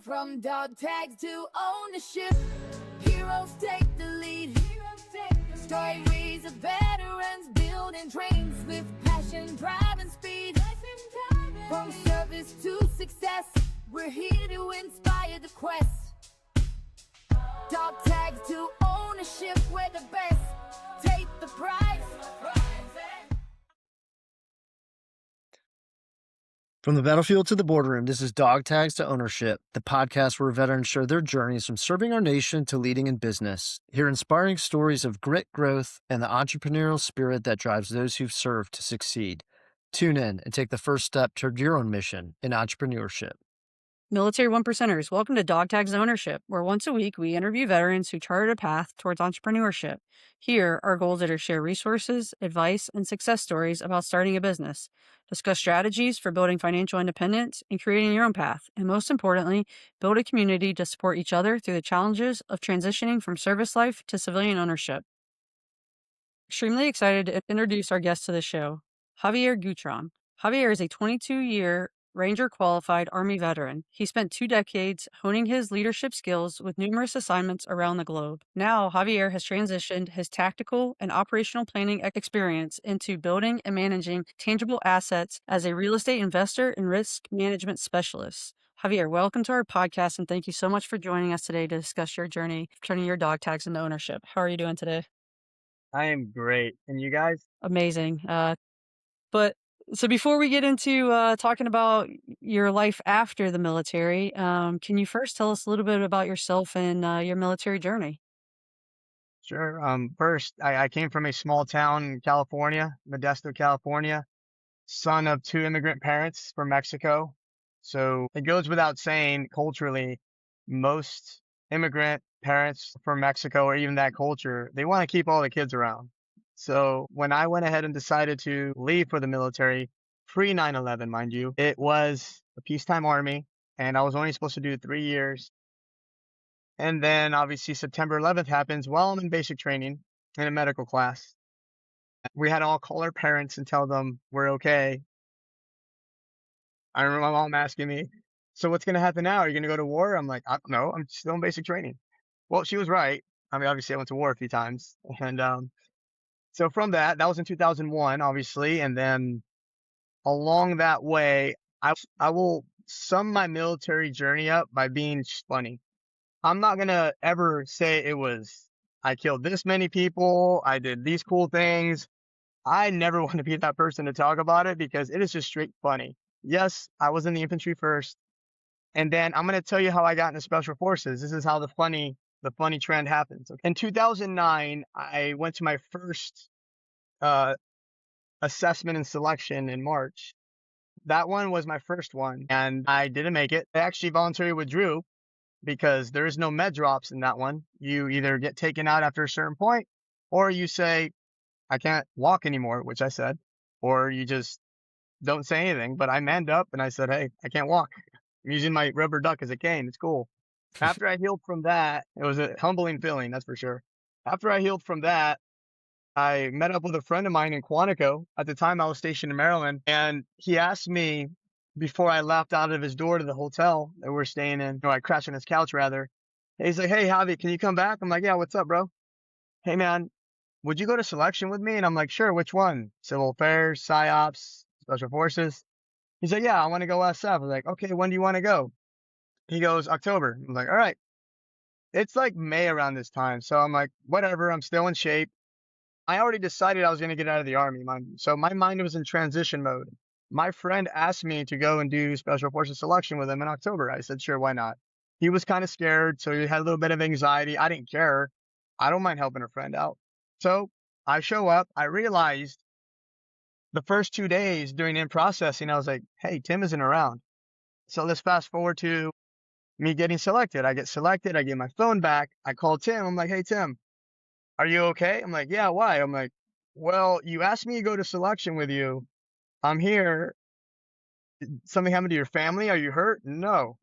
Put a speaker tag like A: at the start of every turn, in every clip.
A: From dog tags to ownership, heroes take the lead. Stories of veterans building dreams with passion, drive, and speed. From service to success, we're here to inspire the quest. Dog tags to ownership, we're the best. Take the prize.
B: From the battlefield to the boardroom, this is Dog Tags to Ownership, the podcast where veterans share their journeys from serving our nation to leading in business. Hear inspiring stories of grit, growth, and the entrepreneurial spirit that drives those who've served to succeed. Tune in and take the first step toward your own mission in entrepreneurship.
C: Military One Percenters, welcome to Dog Tags to Ownership, where once a week we interview veterans who charted a path towards entrepreneurship. Here, our goals are to share resources, advice, and success stories about starting a business, discuss strategies for building financial independence and creating your own path, and most importantly, build a community to support each other through the challenges of transitioning from service life to civilian ownership. Extremely excited to introduce our guest to the show, Javier Guitron. Javier is a 22-year Ranger qualified Army veteran. He spent 2 decades honing his leadership skills with numerous assignments around the globe. Now, Javier has transitioned his tactical and operational planning experience into building and managing tangible assets as a real estate investor and risk management specialist. Javier, welcome to our podcast, and thank you so much for joining us today to discuss your journey of turning your dog tags into ownership. How are you doing today?
D: I am great. And you guys?
C: Amazing. So before we get into talking about your life after the military, can you first tell us a little bit about yourself and your military journey?
D: Sure. First, I came from a small town in California, Modesto, California, son of 2 immigrant parents from Mexico. So it goes without saying, culturally, most immigrant parents from Mexico or even that culture, they want to keep all the kids around. So when I went ahead and decided to leave for the military, pre 9/11, mind you, it was a peacetime army, and I was only supposed to do 3 years. And then obviously September 11th happens while I'm in basic training in a medical class. We had to all call our parents and tell them we're okay. I remember my mom asking me, so what's going to happen now? Are you going to go to war? I'm like, I don't know. I'm still in basic training. Well, she was right. I mean, obviously I went to war a few times. And so from that was in 2001, obviously. And then along that way, I will sum my military journey up by being funny. I'm not going to ever say it was, I killed this many people, I did these cool things. I never want to be that person to talk about it because it is just straight funny. Yes, I was in the infantry first. And then I'm going to tell you how I got into special forces. This is how the funny trend happens. In 2009, I went to my first assessment and selection in March. That one was my first one, and I didn't make it. I actually voluntarily withdrew because there is no med drops in that one. You either get taken out after a certain point, or you say, I can't walk anymore, which I said, or you just don't say anything. But I manned up and I said, hey, I can't walk. I'm using my rubber duck as a cane. It's cool. After I healed from that, it was a humbling feeling, that's for sure. After I healed from that, I met up with a friend of mine in Quantico. At the time, I was stationed in Maryland, and he asked me before I left out of his door to the hotel that we're staying in, or I crashed on his couch rather. He's like, hey, Javi, can you come back? I'm like, yeah, what's up, bro? Hey, man, would you go to selection with me? And I'm like, sure, which one? Civil affairs, PsyOps, special forces? He's like, yeah, I want to go SF. I was like, okay, when do you want to go? He goes, October. I'm like, all right. It's like May around this time. So I'm like, whatever, I'm still in shape. I already decided I was going to get out of the army, mind you. So my mind was in transition mode. My friend asked me to go and do special forces selection with him in October. I said, sure, why not? He was kind of scared, so he had a little bit of anxiety. I didn't care. I don't mind helping a friend out. So I show up. I realized the first 2 days during in processing, I was like, hey, Tim isn't around. So let's fast forward to me getting selected. I get selected. I get my phone back. I call Tim. I'm like, hey, Tim, are you okay? I'm like, yeah, why? I'm like, well, you asked me to go to selection with you. I'm here. Did something happened to your family? Are you hurt? No.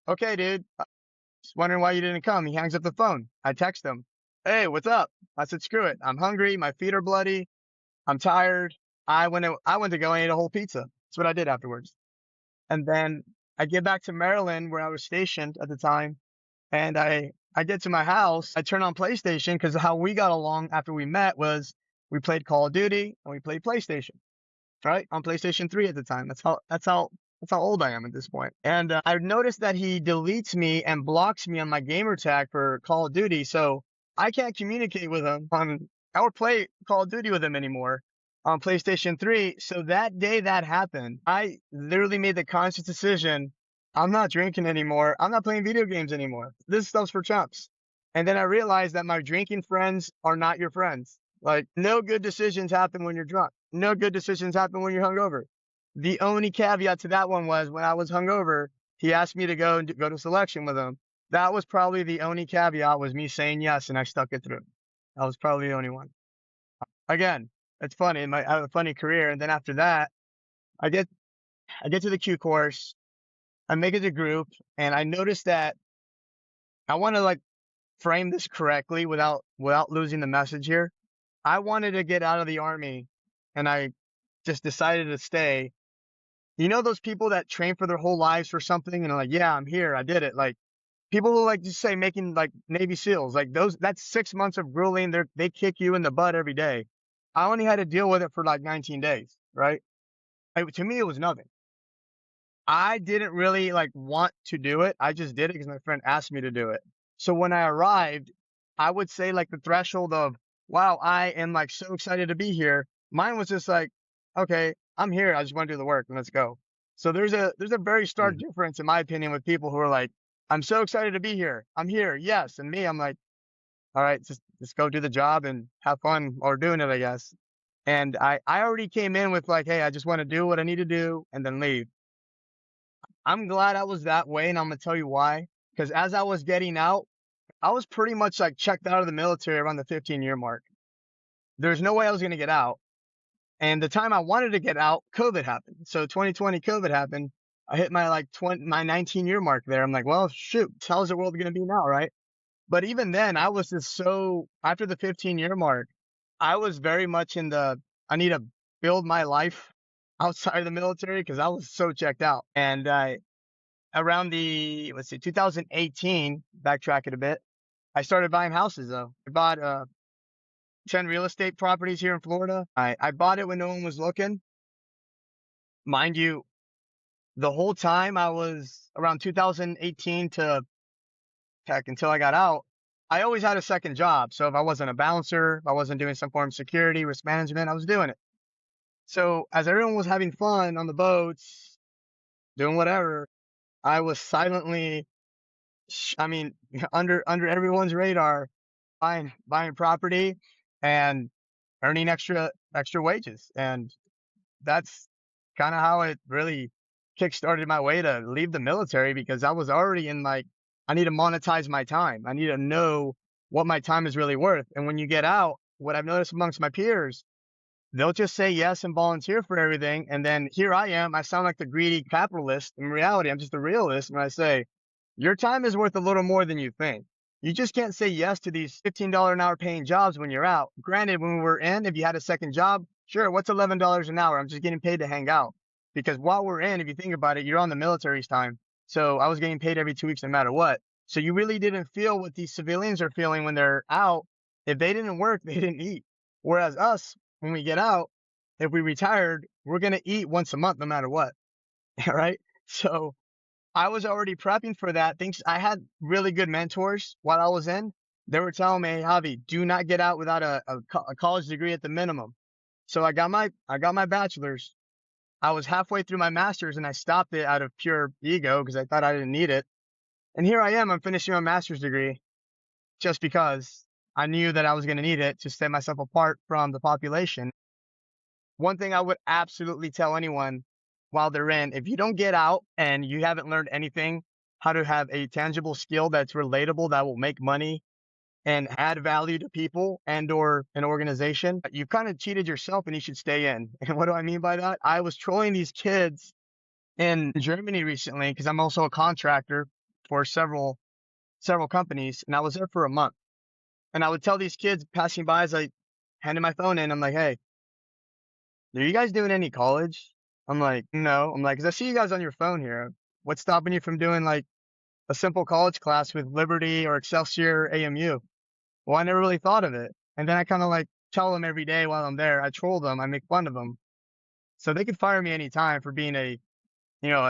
D: Okay, dude. Just wondering why you didn't come. He hangs up the phone. I text him. Hey, what's up? I said, screw it. I'm hungry. My feet are bloody. I'm tired. I went to go and ate a whole pizza. That's what I did afterwards. And then I get back to Maryland where I was stationed at the time, and I get to my house. I turn on PlayStation because how we got along after we met was we played Call of Duty and we played PlayStation, right? On PlayStation 3 at the time. That's how old I am at this point. And I noticed that he deletes me and blocks me on my gamer tag for Call of Duty. So I can't communicate with him on or play Call of Duty with him anymore on PlayStation 3. So that day that happened, I literally made the conscious decision. I'm not drinking anymore. I'm not playing video games anymore. This stuff's for chumps. And then I realized that my drinking friends are not your friends. Like, no good decisions happen when you're drunk. No good decisions happen when you're hungover. The only caveat to that one was when I was hungover, he asked me to go to selection with him. That was probably the only caveat, was me saying yes, and I stuck it through. That was probably the only one. Again, it's funny. I have a funny career, and then after that, I get to the Q course. I make it to group, and I noticed that I want to like frame this correctly without losing the message here. I wanted to get out of the army, and I just decided to stay. You know those people that train for their whole lives for something and are like, yeah, I'm here, I did it. Like people who like just say making like Navy SEALs, like that's 6 months of grueling. They kick you in the butt every day. I only had to deal with it for like 19 days, right? To me, it was nothing. I didn't really like want to do it. I just did it because my friend asked me to do it. So when I arrived, I would say like the threshold of, wow, I am like so excited to be here. Mine was just like, okay, I'm here. I just want to do the work and let's go. So there's a very stark difference in my opinion with people who are like, I'm so excited to be here. I'm here. Yes. And me, I'm like, all right, just go do the job and have fun or doing it, I guess. And I already came in with like, hey, I just want to do what I need to do and then leave. I'm glad I was that way, and I'm gonna tell you why. Because as I was getting out, I was pretty much like checked out of the military around the 15-year mark. There's no way I was gonna get out. And the time I wanted to get out, COVID happened. So 2020 COVID happened. I hit my like 19-year mark there. I'm like, well, shoot, how's the world gonna be now, right? But even then, I was just so after the 15-year mark, I was very much in the I need to build my life outside of the military because I was so checked out. And around the, let's see, 2018, backtrack it a bit, I started buying houses though. I bought 10 real estate properties here in Florida. I bought it when no one was looking. Mind you, the whole time I was around 2018 to heck until I got out, I always had a second job. So if I wasn't a bouncer, if I wasn't doing some form of security, risk management, I was doing it. So as everyone was having fun on the boats, doing whatever, I was silently, I mean, under everyone's radar, buying property and earning extra wages. And that's kind of how it really kickstarted my way to leave the military, because I was already in like, I need to monetize my time. I need to know what my time is really worth. And when you get out, what I've noticed amongst my peers, they'll just say yes and volunteer for everything. And then here I am. I sound like the greedy capitalist. In reality, I'm just a realist when I say your time is worth a little more than you think. You just can't say yes to these $15 an hour paying jobs when you're out. Granted, when we were in, if you had a second job, sure, what's $11 an hour? I'm just getting paid to hang out. Because while we're in, if you think about it, you're on the military's time. So I was getting paid every 2 weeks no matter what. So you really didn't feel what these civilians are feeling when they're out. If they didn't work, they didn't eat. Whereas us, when we get out, if we retired, we're going to eat once a month no matter what. All right. So I was already prepping for that. I had really good mentors while I was in. They were telling me, hey, Javi, do not get out without a college degree at the minimum. So I got my bachelor's. I was halfway through my master's and I stopped it out of pure ego because I thought I didn't need it. And here I am. I'm finishing my master's degree just because I knew that I was going to need it to set myself apart from the population. One thing I would absolutely tell anyone while they're in, if you don't get out and you haven't learned anything, how to have a tangible skill that's relatable, that will make money and add value to people and or an organization, you kind of cheated yourself and you should stay in. And what do I mean by that? I was trolling these kids in Germany recently because I'm also a contractor for several companies, and I was there for a month. And I would tell these kids passing by as I handed my phone in, I'm like, hey, are you guys doing any college? I'm like, no. I'm like, because I see you guys on your phone here. What's stopping you from doing like a simple college class with Liberty or Excelsior AMU? Well, I never really thought of it. And then I kind of like tell them every day while I'm there. I troll them. I make fun of them. So they could fire me anytime for being a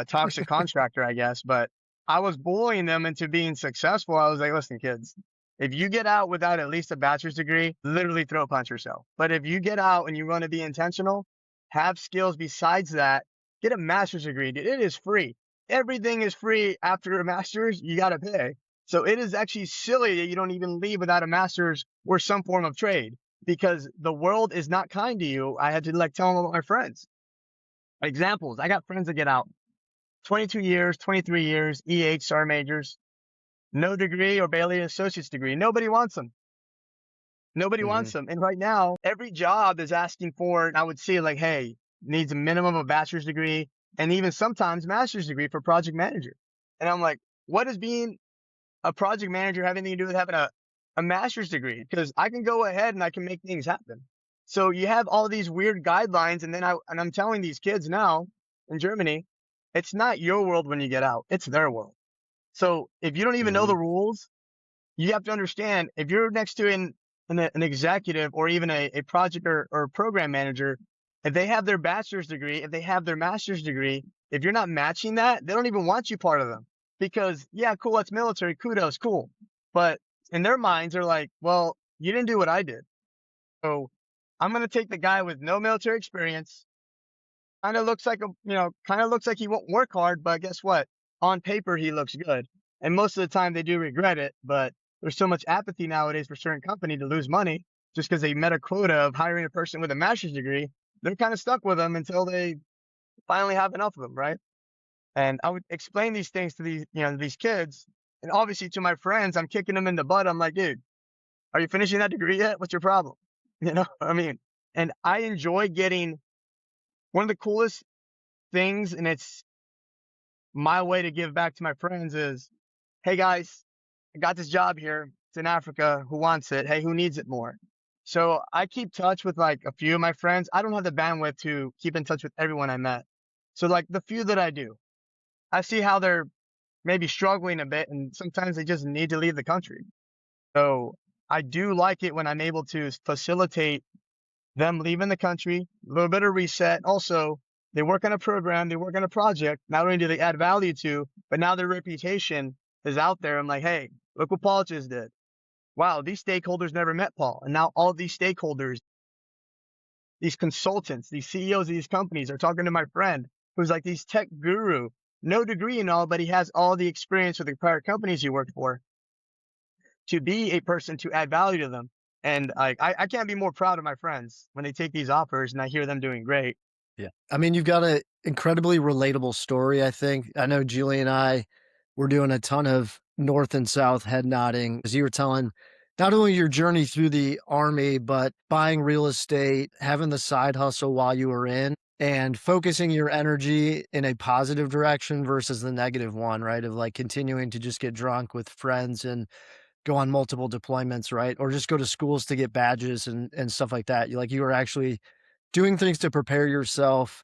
D: toxic contractor, I guess. But I was bullying them into being successful. I was like, listen, kids, if you get out without at least a bachelor's degree, literally throat punch yourself. But if you get out and you want to be intentional, have skills besides that, get a master's degree. Dude, it is free. Everything is free after a master's, you got to pay. So it is actually silly that you don't even leave without a master's or some form of trade because the world is not kind to you. I had to like tell them about my friends. Examples. I got friends that get out 22 years, 23 years, star majors, no degree or barely an associate's degree. Nobody wants them. Nobody wants them. And right now, every job is asking for, I would say like, hey, needs a minimum of a bachelor's degree and even sometimes master's degree for project manager. And I'm like, what does being a project manager have anything to do with having a master's degree? Because I can go ahead and I can make things happen. So you have all these weird guidelines. And then I'm telling these kids now in Germany, it's not your world when you get out. It's their world. So if you don't even know the rules, you have to understand if you're next to an executive or even a project or program manager, if they have their bachelor's degree, if they have their master's degree, if you're not matching that, they don't even want you part of them because yeah, cool. That's military. Kudos. Cool. But in their minds, they're like, well, you didn't do what I did. So I'm going to take the guy with no military experience. Kind of looks like he won't work hard, but guess what? On paper, he looks good. And most of the time they do regret it, but there's so much apathy nowadays for certain company to lose money just because they met a quota of hiring a person with a master's degree. They're kind of stuck with them until they finally have enough of them, right? And I would explain these things to these kids. And obviously to my friends, I'm kicking them in the butt. I'm like, dude, are you finishing that degree yet? What's your problem? And I enjoy getting one of the coolest things, and it's my way to give back to my friends is, hey guys, I got this job here. It's in Africa. Who wants it? Hey, who needs it more? So I keep touch with like a few of my friends. I don't have the bandwidth to keep in touch with everyone I met. So like the few that I do, I see how they're maybe struggling a bit and sometimes they just need to leave the country. So I do like it when I'm able to facilitate them leaving the country, a little bit of reset. Also, they work on a program, they work on a project. Not only do they add value to, but now their reputation is out there. I'm like, hey, look what Paul just did. Wow, these stakeholders never met Paul. And now all these stakeholders, these consultants, these CEOs of these companies are talking to my friend who's like these tech guru, no degree and all, but he has all the experience with the prior companies he worked for to be a person to add value to them. And I can't be more proud of my friends when they take these offers and I hear them doing great.
B: Yeah. I mean, you've got an incredibly relatable story, I think. I know Julie and I were doing a ton of north and south head nodding as you were telling not only your journey through the Army, but buying real estate, having the side hustle while you were in, and focusing your energy in a positive direction versus the negative one, right? Of like continuing to just get drunk with friends and go on multiple deployments, right? Or just go to schools to get badges and stuff like that. You were actually doing things to prepare yourself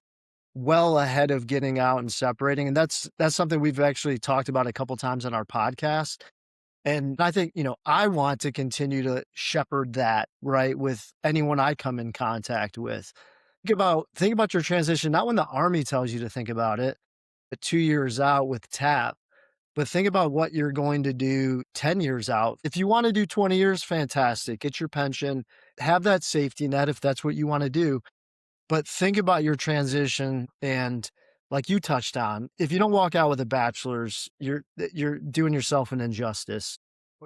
B: well ahead of getting out and separating. And that's something we've actually talked about a couple times on our podcast. And I think, I want to continue to shepherd that, right, with anyone I come in contact with. Think about your transition, not when the Army tells you to think about it, but 2 years out with TAP. But think about what you're going to do 10 years out. If you want to do 20 years, fantastic. Get your pension, have that safety net if that's what you want to do. But think about your transition. And like you touched on, if you don't walk out with a bachelor's, you're doing yourself an injustice.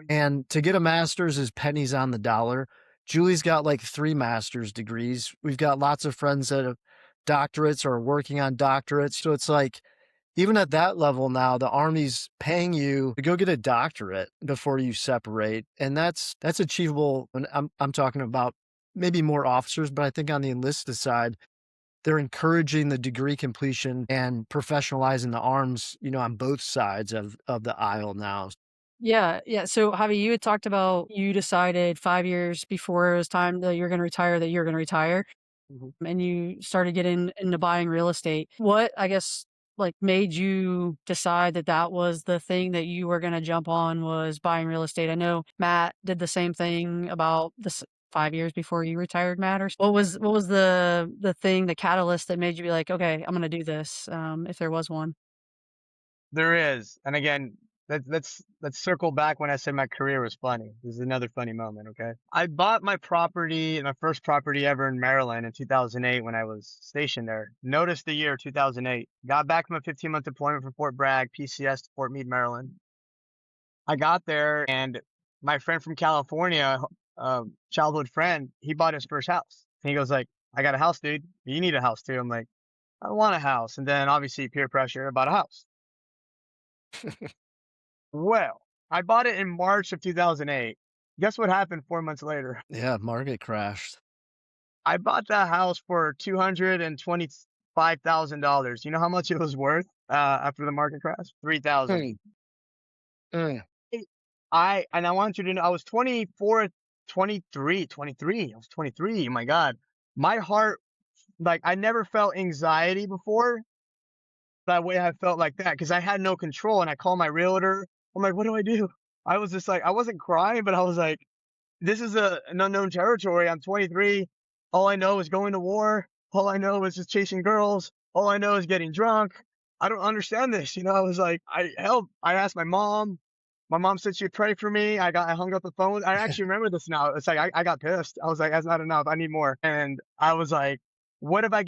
B: And to get a master's is pennies on the dollar. Julie's got like 3 master's degrees. We've got lots of friends that have doctorates or are working on doctorates. So it's like, even at that level now, the Army's paying you to go get a doctorate before you separate. And that's achievable. And I'm talking about maybe more officers, but I think on the enlisted side, they're encouraging the degree completion and professionalizing the arms, on both sides of the aisle now.
C: Yeah. Yeah. So Javi, you had talked about you decided 5 years before it was time that you're going to retire, that you're going to retire. And you started getting into buying real estate. What, I guess, like made you decide that that was the thing that you were going to jump on was buying real estate? I know Matt did the same thing about this 5 years before you retired, Matt. Or what was the thing, the catalyst that made you be like, okay, I'm going to do this, if there was one?
D: There is. And again, let's circle back when I said my career was funny. This is another funny moment, okay? I bought my first property ever in Maryland in 2008 when I was stationed there. Notice the year 2008. Got back from a 15-month deployment from Fort Bragg, PCS to Fort Meade, Maryland. I got there and my friend from California, childhood friend, he bought his first house. And he goes like, I got a house, dude. You need a house too. I'm like, I want a house. And then obviously peer pressure, I bought a house. Well, I bought it in March of 2008. Guess what happened 4 months later?
B: Yeah, market crashed.
D: I bought that house for $225,000. You know how much it was worth after the market crash? 3,000.
B: Mm.
D: And I want you to know I was 24, 23. I was 23. Oh my God. My heart, like I never felt anxiety before that way I felt like that because I had no control. And I called my realtor. I'm like, what do I do? I was just like, I wasn't crying, but I was like, this is an unknown territory. I'm 23. All I know is going to war. All I know is just chasing girls. All I know is getting drunk. I don't understand this. I was like, I asked my mom. My mom said she'd pray for me. I hung up the phone. I actually remember this now. It's like, I got pissed. I was like, that's not enough. I need more. And I was like, what if I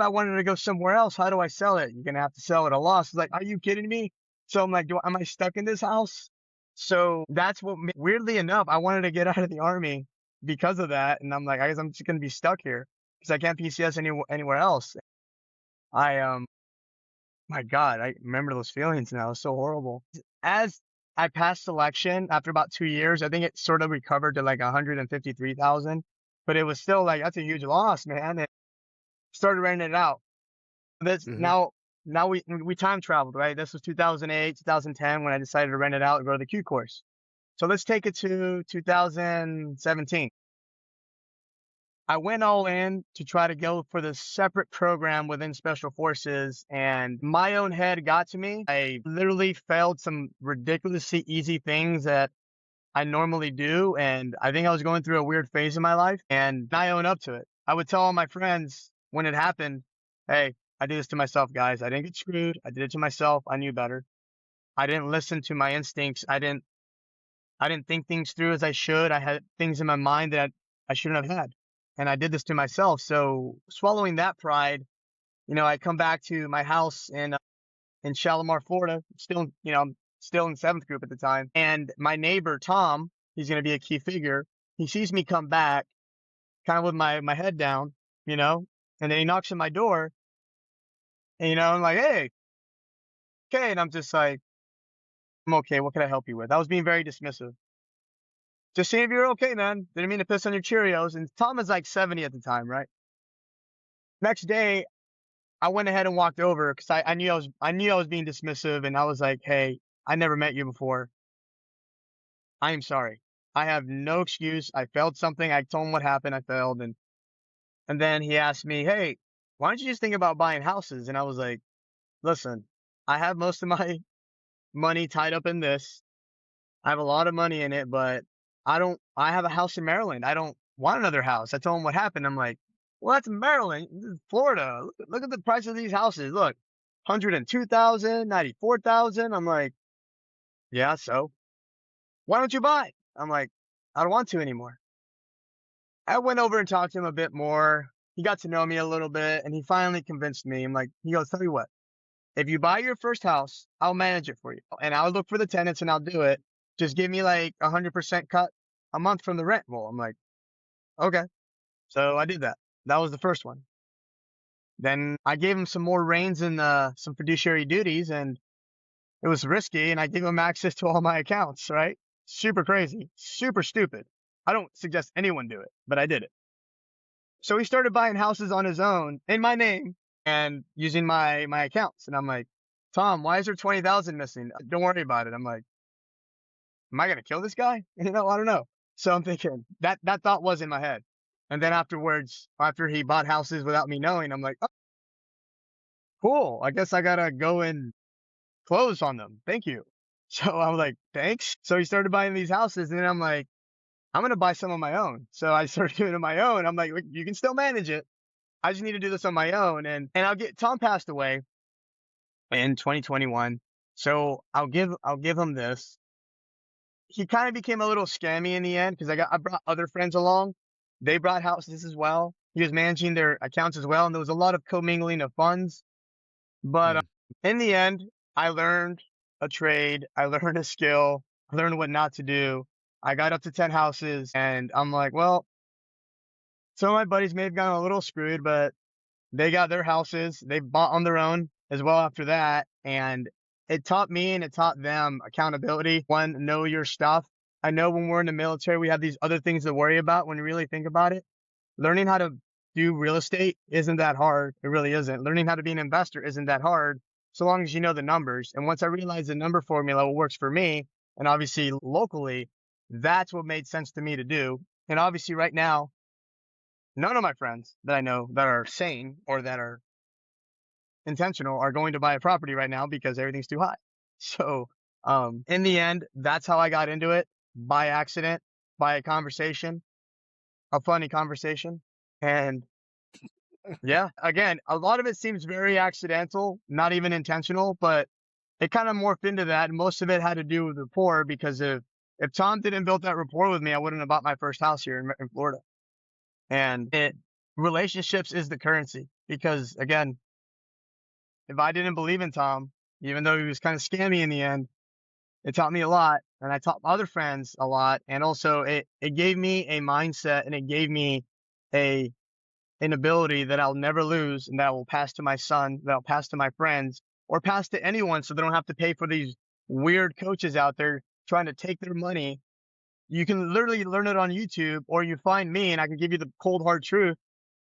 D: wanted to go somewhere else? How do I sell it? You're going to have to sell at a loss. It's like, are you kidding me? So I'm like, am I stuck in this house? So that's what, weirdly enough, I wanted to get out of the army because of that. And I'm like, I guess I'm just going to be stuck here because I can't PCS anywhere else. My God, I remember those feelings now. It's so horrible. As I passed selection after about 2 years, I think it sort of recovered to like 153,000, but it was still like, that's a huge loss, man. And started renting it out. That's
B: Mhm.
D: now we time traveled, right? This was 2008, 2010 when I decided to rent it out and go to the Q course. So let's take it to 2017. I went all in to try to go for the separate program within Special Forces, and my own head got to me. I literally failed some ridiculously easy things that I normally do, and I think I was going through a weird phase in my life, and I own up to it. I would tell all my friends when it happened, hey, I did this to myself, guys. I didn't get screwed. I did it to myself. I knew better. I didn't listen to my instincts. I didn't think things through as I should. I had things in my mind that I shouldn't have had. And I did this to myself. So swallowing that pride, I come back to my house in Shalimar, Florida, still, I'm still in 7th group at the time. And my neighbor, Tom, he's going to be a key figure. He sees me come back kind of with my head down, and then he knocks on my door and, I'm like, hey, okay. And I'm just like, I'm okay. What can I help you with? I was being very dismissive. Just seeing if you're okay, man. Didn't mean to piss on your Cheerios. And Tom is like 70 at the time, right? Next day, I went ahead and walked over because I knew I was being dismissive, and I was like, hey, I never met you before. I am sorry. I have no excuse. I failed something. I told him what happened. I failed, and then he asked me, hey, why don't you just think about buying houses? And I was like, listen, I have most of my money tied up in this. I have a lot of money in it, but I have a house in Maryland. I don't want another house. I told him what happened. I'm like, well, that's Maryland. This is Florida. Look at the price of these houses. Look, 102,000, 94,000. I'm like, yeah, so why don't you buy? I'm like, I don't want to anymore. I went over and talked to him a bit more. He got to know me a little bit and he finally convinced me. He goes, tell you what, if you buy your first house, I'll manage it for you and I'll look for the tenants and I'll do it. Just give me like 100% cut a month from the rent roll. I'm like, okay. So I did that. That was the first one. Then I gave him some more reins and some fiduciary duties, and it was risky. And I gave him access to all my accounts, right? Super crazy, super stupid. I don't suggest anyone do it, but I did it. So he started buying houses on his own in my name and using my accounts. And I'm like, Tom, why is there 20,000 missing? Don't worry about it. I'm like, am I gonna kill this guy? I don't know. So I'm thinking that thought was in my head. And then afterwards, after he bought houses without me knowing, I'm like, oh, cool. I guess I gotta go and close on them. Thank you. So I was like, thanks. So he started buying these houses, and then I'm like, I'm gonna buy some on my own. So I started doing it on my own. I'm like, "Look, you can still manage it. I just need to do this on my own." And Tom passed away in 2021. So I'll give him this. He kind of became a little scammy in the end because I brought other friends along. They brought houses as well. He was managing their accounts as well, and there was a lot of commingling of funds. But
B: Mm.
D: in the end, I learned a trade. I learned a skill. I learned what not to do. I got up to 10 houses, and I'm like, well, some of my buddies may have gotten a little screwed, but they got their houses. They bought on their own as well after that. And it taught me and it taught them accountability. One, know your stuff. I know when we're in the military, we have these other things to worry about when you really think about it. Learning how to do real estate isn't that hard. It really isn't. Learning how to be an investor isn't that hard, so long as you know the numbers. And once I realized the number formula works for me, and obviously locally, that's what made sense to me to do. And obviously right now, none of my friends that I know that are sane or that are intentional are going to buy a property right now because everything's too high. So, in the end, that's how I got into it, by accident, by a conversation, a funny conversation. And yeah, again, a lot of it seems very accidental, not even intentional, but it kind of morphed into that. And most of it had to do with rapport, because if Tom didn't build that rapport with me, I wouldn't have bought my first house here in Florida. And relationships is the currency, because again, if I didn't believe in Tom, even though he was kind of scammy in the end, it taught me a lot, and I taught my other friends a lot. And also it gave me a mindset, and it gave me an ability that I'll never lose, and that will pass to my son, that will pass to my friends, or pass to anyone, so they don't have to pay for these weird coaches out there trying to take their money. You can literally learn it on YouTube, or you find me and I can give you the cold hard truth,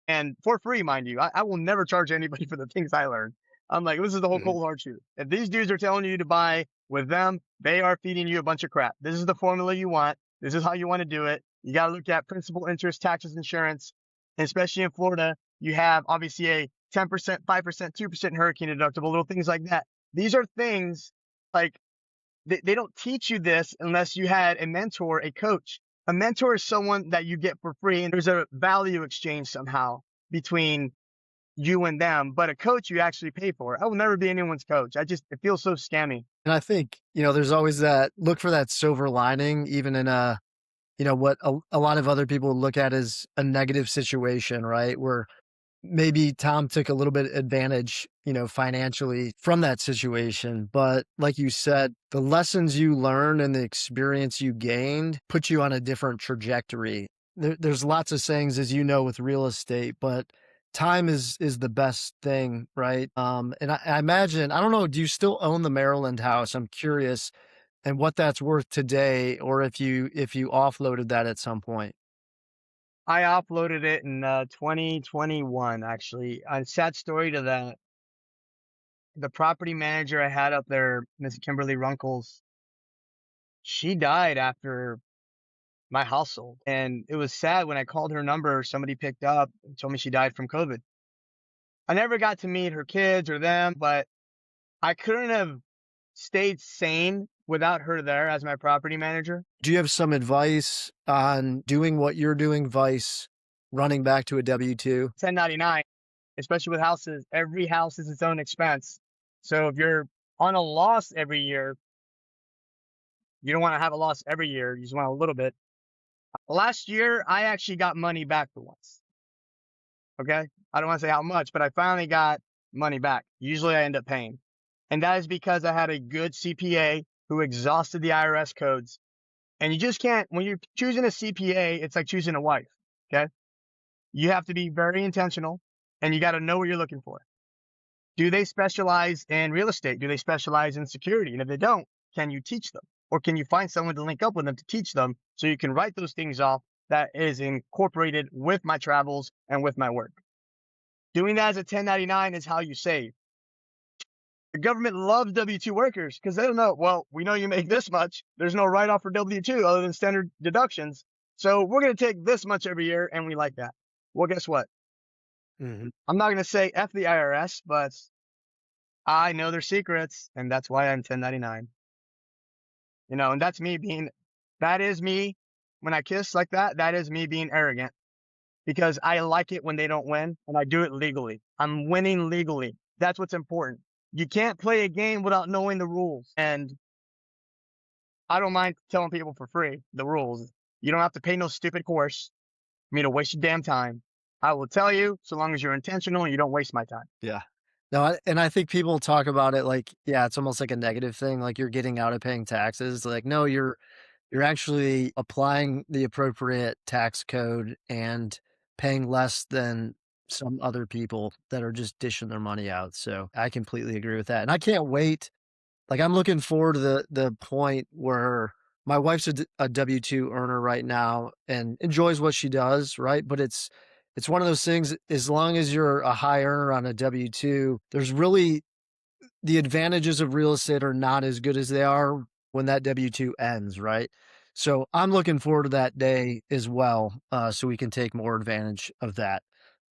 D: and for free, mind you. I will never charge anybody for the things I learned. I'm like, this is the whole
B: Mhm.
D: cold hard truth. If these dudes are telling you to buy with them, they are feeding you a bunch of crap. This is the formula you want. This is how you want to do it. You got to look at principal, interest, taxes, insurance. And especially in Florida, you have obviously a 10%, 5%, 2% hurricane deductible, little things like that. These are things like they don't teach you this unless you had a mentor, a coach. A mentor is someone that you get for free, and there's a value exchange somehow between you and them. But a coach you actually pay for. I will never be anyone's coach. It feels so scammy.
B: And I think, there's always that look for that silver lining, even in what a lot of other people look at as a negative situation, right? Where maybe Tom took a little bit advantage, financially from that situation. But like you said, the lessons you learned and the experience you gained put you on a different trajectory. There's lots of sayings, as you know, with real estate, but time is the best thing, right? And I imagine, I don't know, do you still own the Maryland house? I'm curious, and what that's worth today, or if you offloaded that at some point.
D: I offloaded it in 2021, actually. A sad story to that. The property manager I had up there, Miss Kimberly Runkles, she died after my house sold. And it was sad when I called her number, somebody picked up and told me she died from COVID. I never got to meet her kids or them, but I couldn't have stayed sane without her there as my property manager.
B: Do you have some advice on doing what you're doing, vice running back to a W-2?
D: 1099, especially with houses, every house is its own expense. So if you're on a loss every year, you don't want to have a loss every year. You just want a little bit. Last year, I actually got money back for once. Okay. I don't want to say how much, but I finally got money back. Usually I end up paying. And that is because I had a good CPA who exhausted the IRS codes. And you just can't, when you're choosing a CPA, it's like choosing a wife. Okay. You have to be very intentional, and you got to know what you're looking for. Do they specialize in real estate? Do they specialize in security? And if they don't, can you teach them? Or can you find someone to link up with them to teach them, so you can write those things off that is incorporated with my travels and with my work? Doing that as a 1099 is how you save. The government loves W-2 workers because they don't know, well, we know you make this much. There's no write-off for W-2 other than standard deductions. So we're going to take this much every year, and we like that. Well, guess what?
B: Mhm.
D: I'm not going to say F the IRS, but I know their secrets, and that's why I'm 1099. And that's me being, that is me when I kiss like that. That is me being arrogant because I like it when they don't win and I do it legally. I'm winning legally. That's what's important. You can't play a game without knowing the rules. And I don't mind telling people for free the rules. You don't have to pay no stupid course for me to waste your damn time. I will tell you so long as you're intentional and you don't waste my time.
B: Yeah. No, and I think people talk about it like, yeah, it's almost like a negative thing. Like you're getting out of paying taxes. Like, no, you're actually applying the appropriate tax code and paying less than some other people that are just dishing their money out. So I completely agree with that. And I can't wait. Like I'm looking forward to the point where my wife's a W-2 earner right now and enjoys what she does, right? But it's one of those things, as long as you're a high earner on a W-2, there's really the advantages of real estate are not as good as they are when that W-2 ends, right? So I'm looking forward to that day as well, so we can take more advantage of that.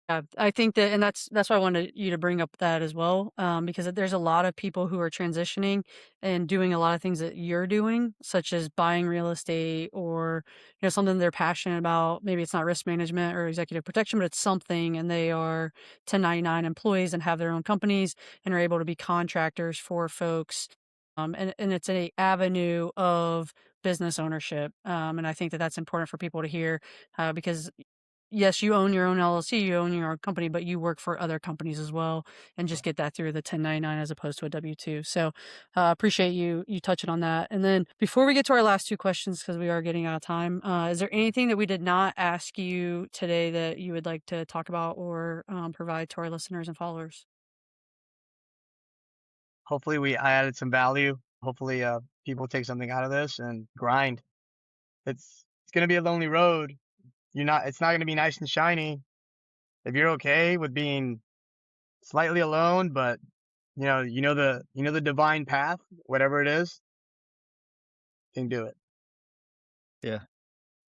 C: Yeah, I think that, and that's why I wanted you to bring up that as well, because there's a lot of people who are transitioning and doing a lot of things that you're doing, such as buying real estate or something they're passionate about. Maybe it's not risk management or executive protection, but it's something, and they are 1099 employees and have their own companies and are able to be contractors for folks. And it's a avenue of business ownership, and I think that that's important for people to hear, because yes, you own your own LLC, you own your own company, but you work for other companies as well, and just get that through the 1099 as opposed to a W-2. So, appreciate you touching on that. And then before we get to our last two questions, because we are getting out of time, is there anything that we did not ask you today that you would like to talk about or provide to our listeners and followers?
D: Hopefully I added some value. Hopefully people take something out of this and grind. It's gonna be a lonely road. It's not gonna be nice and shiny. If you're okay with being slightly alone, but the divine path, whatever it is, you can do it.
B: Yeah.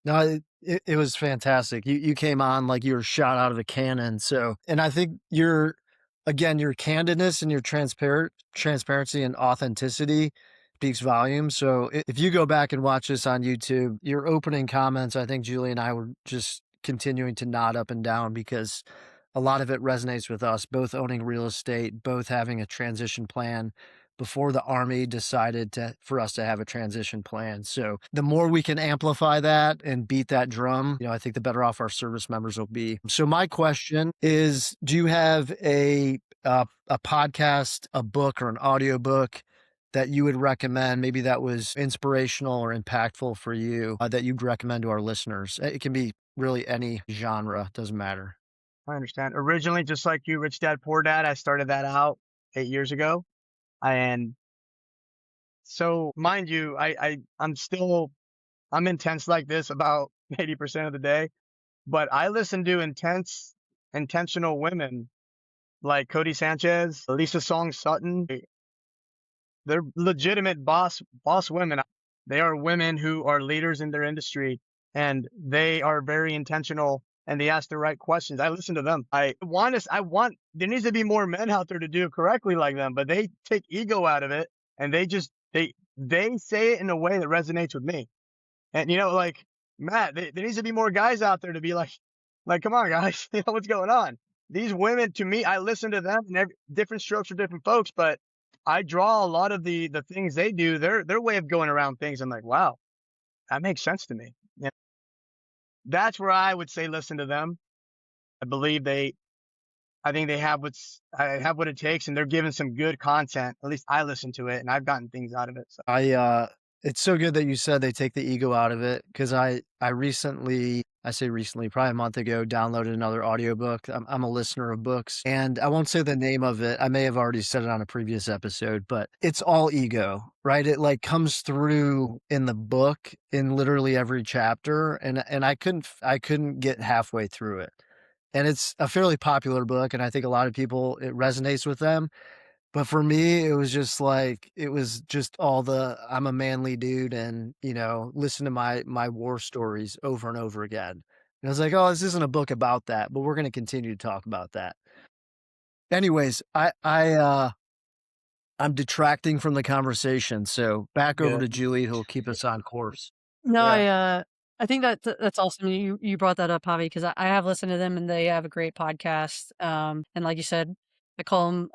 B: No, it was fantastic. You came on like you were shot out of a cannon. So, and I think your candidness and your transparency and authenticity speaks volumes. So if you go back and watch this on YouTube, your opening comments, I think Julie and I were just continuing to nod up and down because a lot of it resonates with us, both owning real estate, both having a transition plan before the Army decided for us to have a transition plan. So the more we can amplify that and beat that drum, I think the better off our service members will be. So my question is, do you have a podcast, a book, or an audiobook that you would recommend, maybe that was inspirational or impactful for you, that you'd recommend to our listeners? It can be really any genre, doesn't matter.
D: I understand. Originally, just like you, Rich Dad Poor Dad, I started that out 8 years ago. And so mind you, I'm intense like this about 80% of the day, but I listen to intentional women like Cody Sanchez, Lisa Song Sutton. They're legitimate boss women. They are women who are leaders in their industry, and they are very intentional and they ask the right questions. I listen to them. There needs to be more men out there to do it correctly like them, but they take ego out of it and they say it in a way that resonates with me. And like Matt, there needs to be more guys out there to be like, come on guys, what's going on? These women, to me, I listen to them, and different strokes for different folks, but I draw a lot of the things they do, their way of going around things. I'm like, wow, that makes sense to me. Yeah. That's where I would say listen to them. I believe I think they have what it takes, and they're giving some good content. At least I listen to it, and I've gotten things out of it. So.
B: It's so good that you said they take the ego out of it, because I say recently, probably a month ago, downloaded another audiobook. I'm a listener of books, and I won't say the name of it. I may have already said it on a previous episode, but it's all ego, right? It like comes through in the book in literally every chapter, and I couldn't get halfway through it. And it's a fairly popular book, and I think a lot of people, it resonates with them. But for me, it was just all I'm a manly dude, and, listen to my war stories over and over again. And I was like, oh, this isn't a book about that, but we're going to continue to talk about that. Anyways, I'm detracting from the conversation. So back over to Julie, who'll keep us on course.
C: No, I think that's awesome. You brought that up, Javi, because I have listened to them and they have a great podcast. And like you said, I call them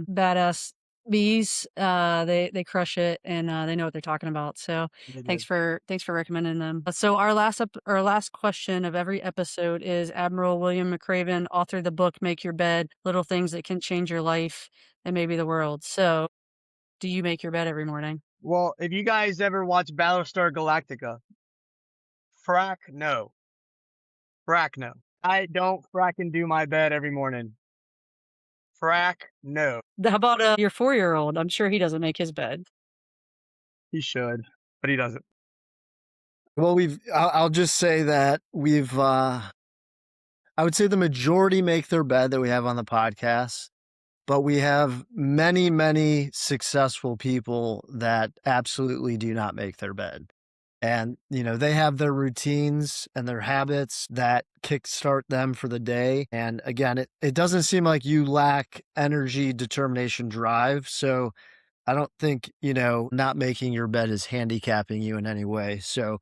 C: badass bees. They crush it and they know what they're talking about. So thanks for recommending them. So our last question of every episode is Admiral William McRaven authored the book Make Your Bed: Little Things That Can Change Your Life and Maybe the World. So do you make your bed every morning?
D: Well, if you guys ever watch Battlestar Galactica, frack no. Frack no. I don't fracking do my bed every morning. Frack no.
C: How about your 4-year-old? I'm sure he doesn't make his bed.
D: He should, but he doesn't.
B: Well, I'll just say that I would say the majority make their bed that we have on the podcast, but we have many, many successful people that absolutely do not make their bed. And, they have their routines and their habits that kickstart them for the day. And again, it doesn't seem like you lack energy, determination, drive. So I don't think, not making your bed is handicapping you in any way. So,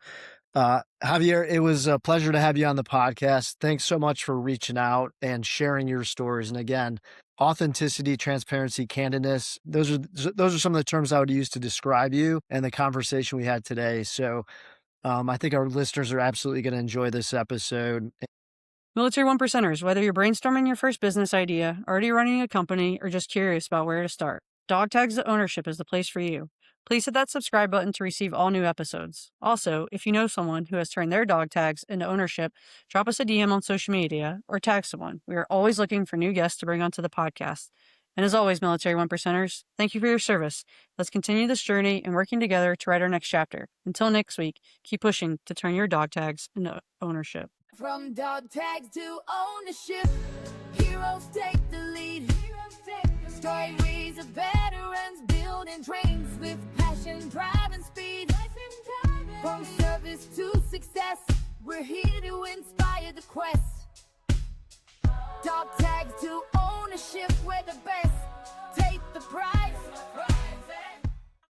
B: Javier, it was a pleasure to have you on the podcast. Thanks so much for reaching out and sharing your stories. And again, authenticity, transparency, candidness, those are some of the terms I would use to describe you and the conversation we had today. So I think our listeners are absolutely going to enjoy this episode.
C: Military One Percenters, whether you're brainstorming your first business idea, already running a company, or just curious about where to start, Dog Tags to Ownership is the place for you. Please hit that subscribe button to receive all new episodes. Also, if you know someone who has turned their dog tags into ownership, drop us a DM on social media or tag someone. We are always looking for new guests to bring onto the podcast. And as always, Military One Percenters, thank you for your service. Let's continue this journey and working together to write our next chapter. Until next week, keep pushing to turn your dog tags into ownership.
A: From dog tags to ownership, heroes take the lead. Stories of veterans building dreams with passion, drive, and speed. From service to success, we're here to inspire the quest. Dog tags to ownership, we're the best. Take the pride.